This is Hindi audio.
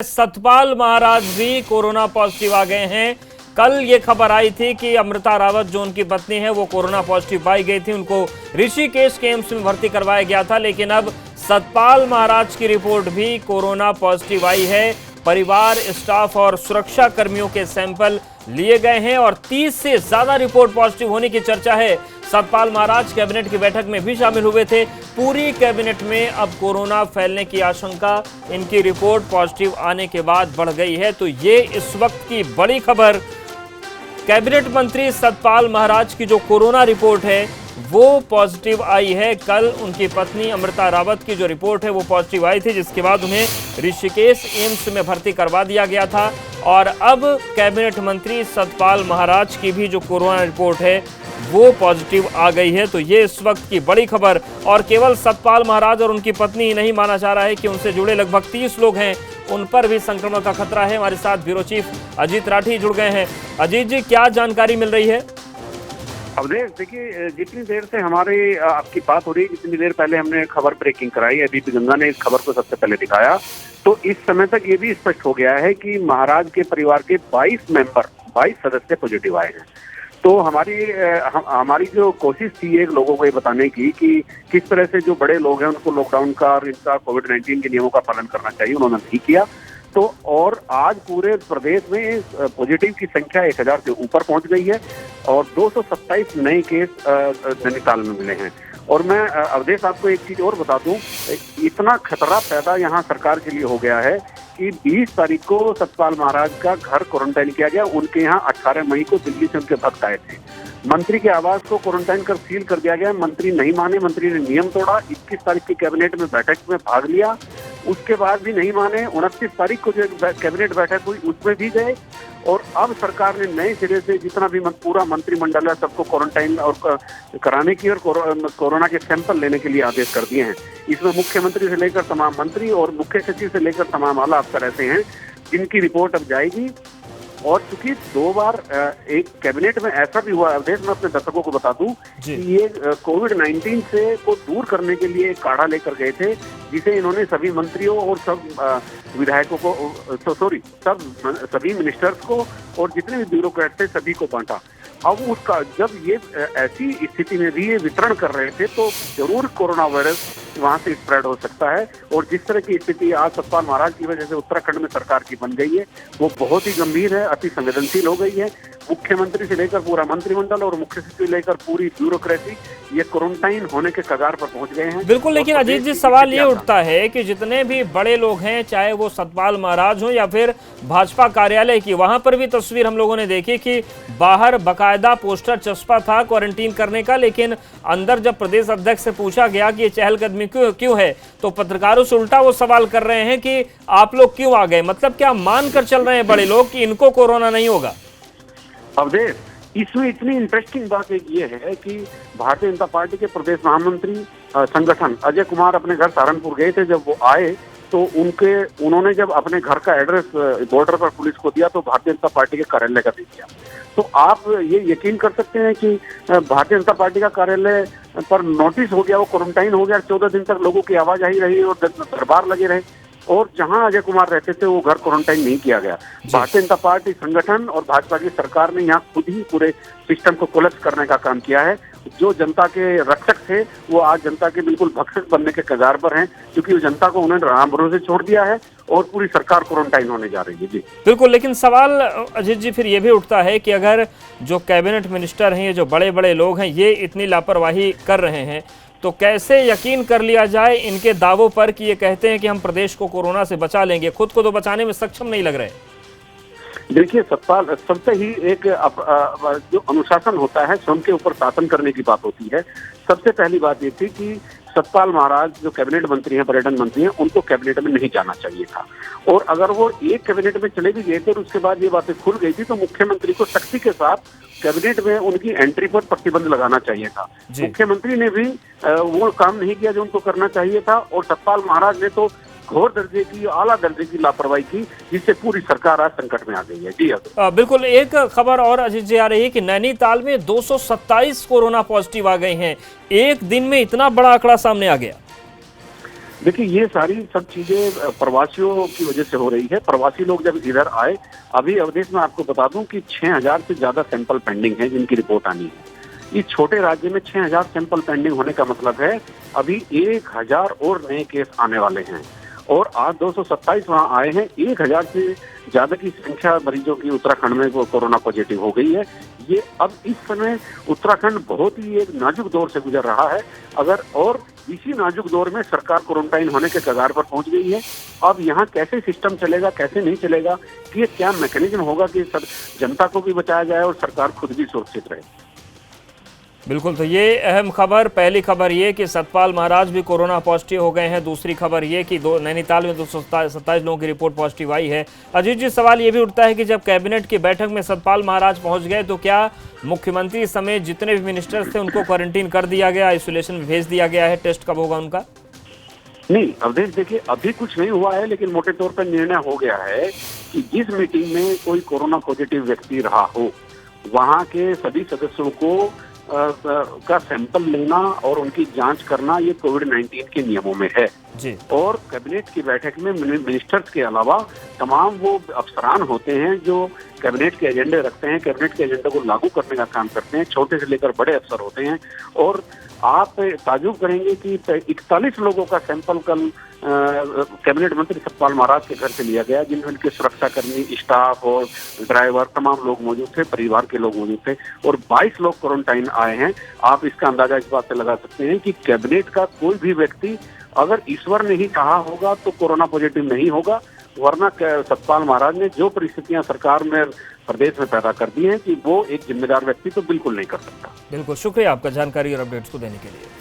सतपाल महाराज भी कोरोना पॉजिटिव आ गए हैं। कल ये खबर आई थी कि अमृता रावत जो उनकी पत्नी है वो कोरोना पॉजिटिव पाई गई थी। उनको ऋषिकेश के एम्स में भर्ती करवाया गया था, लेकिन अब सतपाल महाराज की रिपोर्ट भी कोरोना पॉजिटिव आई है। परिवार, स्टाफ और सुरक्षा कर्मियों के सैंपल लिए गए हैं और 30 से ज्यादा रिपोर्ट पॉजिटिव होने की चर्चा है। सतपाल महाराज कैबिनेट की बैठक में भी शामिल हुए थे। पूरी कैबिनेट में अब कोरोना फैलने की आशंका इनकी रिपोर्ट पॉजिटिव आने के बाद बढ़ गई है। तो ये इस वक्त की बड़ी खबर, कैबिनेट मंत्री सतपाल महाराज की जो कोरोना रिपोर्ट है वो पॉजिटिव आई है। कल उनकी पत्नी अमृता रावत की जो रिपोर्ट है वो पॉजिटिव आई थी, जिसके बाद उन्हें ऋषिकेश एम्स में भर्ती करवा दिया गया था। और अब कैबिनेट मंत्री सतपाल महाराज की भी जो कोरोना रिपोर्ट है वो पॉजिटिव आ गई है। तो ये इस वक्त की बड़ी खबर। और केवल सतपाल महाराज और उनकी पत्नी नहीं माना जा रहा है कि उनसे जुड़े लगभग 30 लोग हैं, उन पर भी संक्रमण का खतरा है। हमारे साथ ब्यूरो चीफ अजीत राठी जुड़ गए हैं। अजीत जी, क्या जानकारी मिल रही है? अवधेश, देखिए, जितनी देर से हमारी आपकी बात हो रही है, जितनी देर पहले हमने खबर ब्रेकिंग कराई, एबीपी गंगा ने इस खबर को सबसे पहले दिखाया, तो इस समय तक ये भी स्पष्ट हो गया है कि महाराज के परिवार के 22 सदस्य पॉजिटिव आए हैं। तो हमारी जो कोशिश थी एक लोगों को ये बताने की कि किस तरह से जो बड़े लोग हैं उनको लॉकडाउन का और इनका कोविड-19 के नियमों का पालन करना चाहिए, उन्होंने नहीं किया। तो और आज पूरे प्रदेश में पॉजिटिव की संख्या 1000 से ऊपर पहुंच गई है और 227 नए केस नैनीताल में मिले हैं। और मैं अवधेश आपको एक चीज और बता दूं, इतना खतरा पैदा यहाँ सरकार के लिए हो गया है कि 20 तारीख को सतपाल महाराज का घर क्वारंटाइन किया गया। उनके यहाँ 18 मई को दिल्ली से उनके भक्त आए थे। मंत्री के आवास को क्वारंटाइन कर सील कर दिया गया। मंत्री नहीं माने, मंत्री ने नियम तोड़ा। 21 तारीख की कैबिनेट में बैठक में भाग लिया, उसके बाद भी नहीं माने। 29 तारीख को जो कैबिनेट बैठक हुई उसमें भी गए। और अब सरकार ने नए सिरे से जितना भी पूरा मंत्रिमंडल है सबको क्वारंटाइन और कराने की और कोरोना के सैंपल लेने के लिए आदेश कर दिए हैं। इसमें मुख्यमंत्री से लेकर तमाम मंत्री और मुख्य सचिव से लेकर तमाम आला अफसर ऐसे हैं जिनकी रिपोर्ट अब जाएगी। और चूंकि 2 बार एक कैबिनेट में ऐसा भी हुआ, अवधेश, मैं अपने दर्शकों को बता दूं कि ये कोविड-19 से को दूर करने के लिए एक काढ़ा लेकर गए थे, जिसे इन्होंने सभी मंत्रियों और सब विधायकों को सभी मिनिस्टर्स को और जितने भी ब्यूरोक्रेट थे सभी को बांटा। अब उसका जब ये ऐसी स्थिति में भी ये वितरण कर रहे थे तो जरूर कोरोना वायरस वहां से स्प्रेड हो सकता है। और जिस तरह की स्थिति आज सतपाल महाराज की वजह से उत्तराखंड में सरकार की बन गई है वो बहुत ही गंभीर है, अति संवेदनशील हो गई है। मुख्यमंत्री से लेकर पूरा मंत्रिमंडल और मुख्य सचिव से लेकर पूरी ब्यूरोक्रेसी ये क्वारंटाइन होने के कगार पर पहुंच गए हैं। बिल्कुल, लेकिन अजीत जी, सवाल ये उठता है कि जितने भी बड़े लोग हैं, चाहे वो सतपाल महाराज हो या फिर भाजपा कार्यालय की, वहां पर भी तस्वीर हम लोगों ने देखी कि बाहर बाकायदा पोस्टर चस्पा था क्वारंटीन करने का, लेकिन अंदर जब प्रदेश अध्यक्ष से पूछा गया कि ये चहलकदमी क्यों है, तो पत्रकारों से उल्टा वो सवाल कर रहे हैं कि आप लोग क्यों आ गए। मतलब क्या मान कर चल रहे हैं बड़े लोग कि इनको कोरोना नहीं होगा? अवधेश, इसमें इतनी इंटरेस्टिंग बात एक ये है कि भारतीय जनता पार्टी के प्रदेश महामंत्री संगठन अजय कुमार अपने घर सहारनपुर गए थे। जब वो आए तो उन्होंने जब अपने घर का एड्रेस बॉर्डर पर पुलिस को दिया तो भारतीय जनता पार्टी के कार्यालय का दे दिया। तो आप ये यकीन कर सकते हैं कि भारतीय जनता पार्टी का कार्यालय पर नोटिस हो गया, वो क्वारंटाइन हो गया। 14 दिन तक लोगों की आवाजाही रही और दरबार लगे रहे और जहां अजय कुमार रहते थे वो घर क्वारंटाइन नहीं किया गया। भारतीय जनता पार्टी संगठन और भाजपा की सरकार ने यहाँ खुद ही पूरे सिस्टम को कोलैप्स करने का काम किया है। जो जनता के रक्षक थे वो आज जनता के बिल्कुल भक्षक बनने के कगार पर हैं, क्योंकि वो जनता को उन्होंने राम भरोसे छोड़ दिया है और पूरी सरकार क्वारंटाइन होने जा रही है। जी बिल्कुल, लेकिन सवाल अजीत जी फिर ये भी उठता है कि अगर जो कैबिनेट मिनिस्टर हैं, ये जो बड़े बड़े लोग हैं, ये इतनी लापरवाही कर रहे हैं तो कैसे यकीन कर लिया जाए इनके दावों पर कि ये कहते हैं कि हम प्रदेश को कोरोना से बचा लेंगे, खुद को तो बचाने में सक्षम नहीं लग रहे। देखिए, सतपाल सबसे ही एक जो अनुशासन होता है, स्वयं के ऊपर शासन करने की बात होती है। सबसे पहली बात ये थी कि सतपाल महाराज जो कैबिनेट मंत्री हैं, पर्यटन मंत्री हैं, उनको कैबिनेट में नहीं जाना चाहिए था। और अगर वो एक कैबिनेट में चले भी गए थे और उसके बाद ये बातें खुल गई थी तो मुख्यमंत्री को सख्ती के साथ कैबिनेट में उनकी एंट्री पर प्रतिबंध लगाना चाहिए था। मुख्यमंत्री ने भी वो काम नहीं किया जो उनको करना चाहिए था। और सतपाल महाराज ने तो घोर दर्जे की, आला दर्जे की लापरवाही की, जिससे पूरी सरकार आज संकट में आ गई है। जी बिल्कुल, एक खबर और अजीत जी आ रही है कि नैनीताल में 227 कोरोना पॉजिटिव आ गए हैं। एक दिन में इतना बड़ा आंकड़ा सामने आ गया। देखिए, ये सारी सब चीजें प्रवासियों की वजह से हो रही है। प्रवासी लोग जब इधर आए, अभी अवधेश में आपको बता दूं कि 6000 से ज्यादा सैंपल पेंडिंग है जिनकी रिपोर्ट आनी है। इस छोटे राज्य में 6000 सैंपल पेंडिंग होने का मतलब है अभी 1000 और नए केस आने वाले हैं। और आज 227 वहाँ आए हैं। 1000 से ज्यादा की संख्या मरीजों की उत्तराखंड में वो कोरोना पॉजिटिव हो गई है। ये अब इस समय उत्तराखंड बहुत ही एक नाजुक दौर से गुजर रहा है। अगर और इसी नाजुक दौर में सरकार क्वारंटाइन होने के कगार पर पहुंच गई है। अब यहाँ कैसे सिस्टम चलेगा, कैसे नहीं चलेगा, कि ये क्या मैकेनिज्म होगा कि जनता को भी बचाया जाए और सरकार खुद भी सुरक्षित रहे। बिल्कुल, तो ये अहम खबर, पहली खबर ये कि सतपाल महाराज भी कोरोना पॉजिटिव हो गए हैं। दूसरी खबर ये कि नैनीताल में 227 लोगों की रिपोर्ट पॉजिटिव आई है। अजीत जी, सवाल ये भी उठता है कि जब कैबिनेट की बैठक में सतपाल महाराज पहुंच गए तो क्या मुख्यमंत्री समेत जितने भी मिनिस्टर्स थे उनको क्वारंटीन कर दिया गया, आइसोलेशन में भेज दिया गया है? टेस्ट कब होगा उनका? नहीं अवधेश, देखिए अभी कुछ नहीं हुआ है, लेकिन मोटे तौर पर निर्णय हो गया है कि जिस मीटिंग में कोई कोरोना पॉजिटिव व्यक्ति रहा हो, वहाँ के सभी सदस्यों को का सैंपल लेना और उनकी जांच करना ये कोविड-19 के नियमों में है जी। और कैबिनेट की बैठक में मिनिस्टर्स के अलावा तमाम वो अफसरान होते हैं जो कैबिनेट के एजेंडे रखते हैं, कैबिनेट के एजेंडे को लागू करने का काम करते हैं। छोटे से लेकर बड़े अफसर होते हैं। और आप ताजुब करेंगे कि 41 लोगों का सैंपल कल कैबिनेट मंत्री सतपाल महाराज के घर से लिया गया, जिनमें उनके सुरक्षाकर्मी, स्टाफ और ड्राइवर तमाम लोग मौजूद थे, परिवार के लोग मौजूद थे और 22 लोग क्वारंटाइन आए हैं। आप इसका अंदाजा इस बात से लगा सकते हैं कि कैबिनेट का कोई भी व्यक्ति अगर ईश्वर ने ही कहा होगा तो कोरोना पॉजिटिव नहीं होगा, वरना सतपाल महाराज ने जो परिस्थितियां सरकार में प्रदेश में पैदा कर दी हैं कि वो एक जिम्मेदार व्यक्ति तो बिल्कुल नहीं कर सकता। बिल्कुल, शुक्रिया आपका जानकारी और अपडेट्स को देने के लिए।